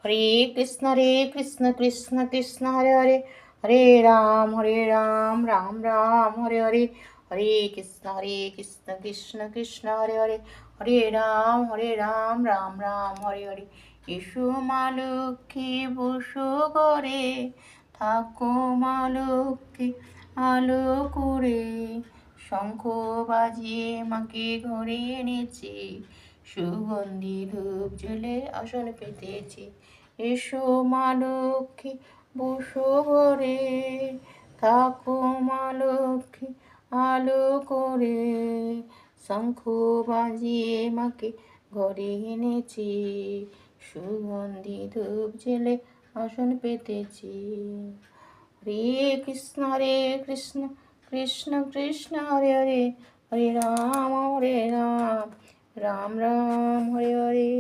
হরে কৃষ্ণ কৃষ্ণ কৃষ্ণ হরে হরে, হরে রাম রাম রাম হরে হরে, হরে কৃষ্ণ কৃষ্ণ কৃষ্ণ হরে হরে, হরে রাম রাম রাম হরে হরে। এসো মা লক্ষ্মী বসো ঘরে, থাকো মা লক্ষ্মী আলো করে, শঙ্খ বাজিয়ে মাকে ঘরে এনেছি, সুগন্ধি ধূপ জ্বলে আসন পেতেছি। এসো মা লক্ষ্মী বসো ঘরে, থাকো মা লক্ষ্মী আলো করে, শঙ্খ বাজিয়ে মাকে ঘরে এনেছি, সুগন্ধি ধূপ জ্বেলে আসন পেতেছি। হরে কৃষ্ণ কৃষ্ণ কৃষ্ণ কৃষ্ণ হরে হরে, হরে রাম রাম রাম হরে হরে।